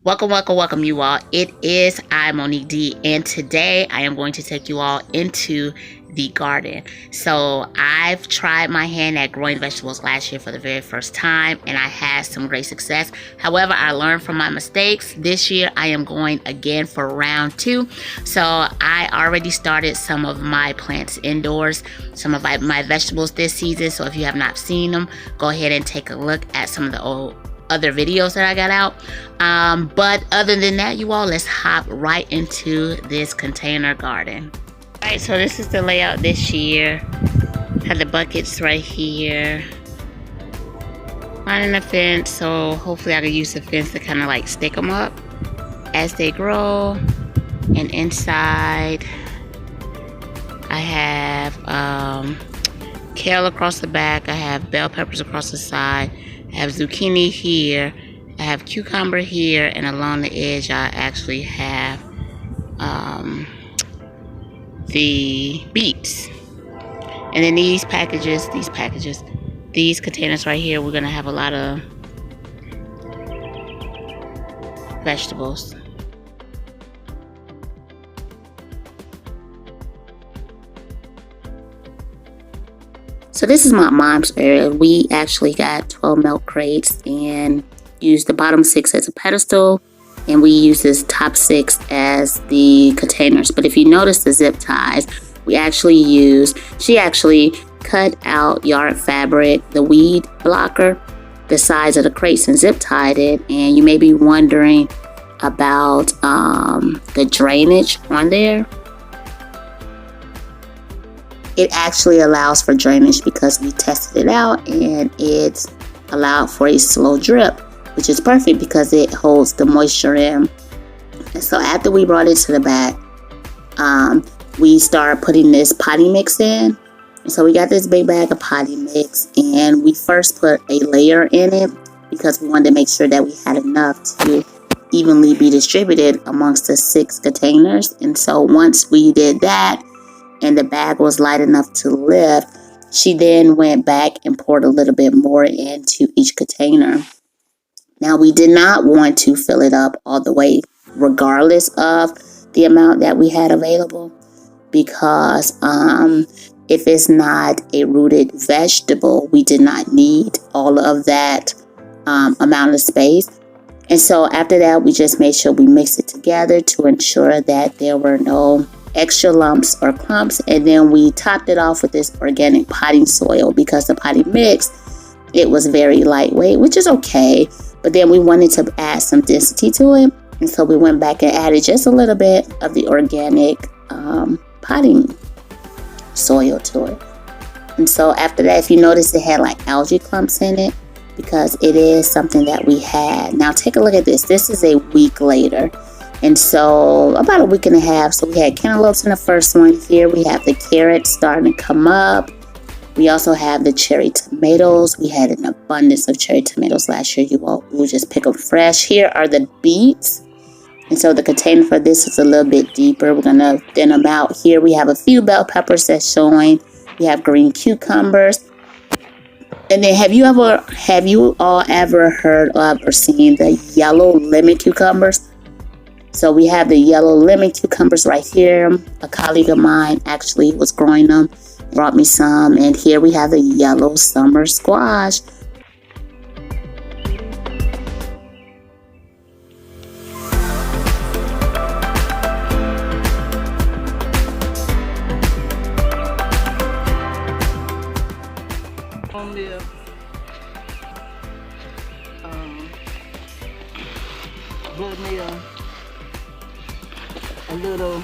Welcome, you all. It is Monique D, and today I am going to take you all into the garden. So I've tried my hand at growing vegetables last year for the very first time, and I had some great success. However, I learned from my mistakes. This year I am going again for round 2. So I already started some of my plants indoors, some of my vegetables this season. So if you have not seen them, go ahead and take a look at some of the other videos that I got out. But other than that, you all, let's hop right into this container garden. Alright, so this is the layout this year. Have the buckets right here. Finding a fence, so hopefully I can use the fence to kind of like stick them up as they grow. And inside I have kale across the back. I have bell peppers across the side. I have zucchini here, I have cucumber here, and along the edge I actually have the beets. And then these containers right here, we're gonna have a lot of vegetables. So this is my mom's area. We actually got 12 milk crates and used the bottom 6 as a pedestal, and we use this top 6 as the containers. But if you notice the zip ties, she actually cut out yard fabric, the weed blocker, the size of the crates, and zip tied it. And you may be wondering about the drainage on there. It actually allows for drainage because we tested it out, and it's allowed for a slow drip, which is perfect because it holds the moisture in. And so after we brought it to the back, we started putting this potty mix in. And so we got this big bag of potty mix, and we first put a layer in it because we wanted to make sure that we had enough to evenly be distributed amongst the 6 containers. And so once we did that, and the bag was light enough to lift, she then went back and poured a little bit more into each container. Now, we did not want to fill it up all the way regardless of the amount that we had available, because if it's not a rooted vegetable, we did not need all of that amount of space. And so after that, we just made sure we mixed it together to ensure that there were no extra lumps or clumps. And then we topped it off with this organic potting soil because the potting mix, it was very lightweight, which is okay, but then we wanted to add some density to it, and so we went back and added just a little bit of the organic potting soil to it. And so after that, if you notice, it had like algae clumps in it because it is something that we had. Now take a look at this. This is a week later. And so about a week and a half, so we had cantaloupes in the first one. Here we have the carrots starting to come up. We also have the cherry tomatoes. We had an abundance of cherry tomatoes last year. You all will just pick them fresh. Here are the beets. And so the container for this is a little bit deeper. We're going to thin them out. Here we have a few bell peppers that's showing. We have green cucumbers. And then have you all ever heard of or seen the yellow lemon cucumbers? So we have the yellow lemon cucumbers right here. A colleague of mine actually was growing them, brought me some. And here we have the yellow summer squash. On the blood meal, a little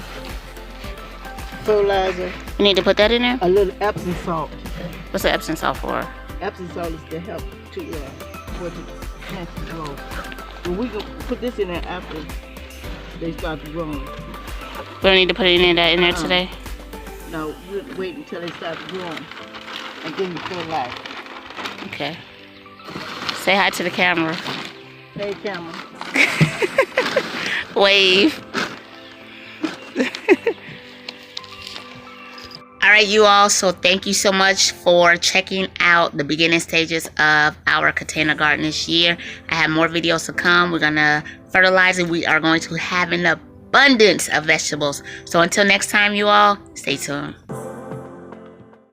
fertilizer. You need to put that in there? A little Epsom salt. What's the Epsom salt for? Epsom salt is to help to for the plants to grow. But we can put this in there after they start to grow. We don't need to put any of that in there today? No, we'll wait until they start growing and then you fertilize. Okay. Say hi to the camera. Hey, camera. Wave. All right, you all. So thank you so much for checking out the beginning stages of our container garden this year. I have more videos to come. We're going to fertilize it. We are going to have an abundance of vegetables. So until next time, you all, stay tuned.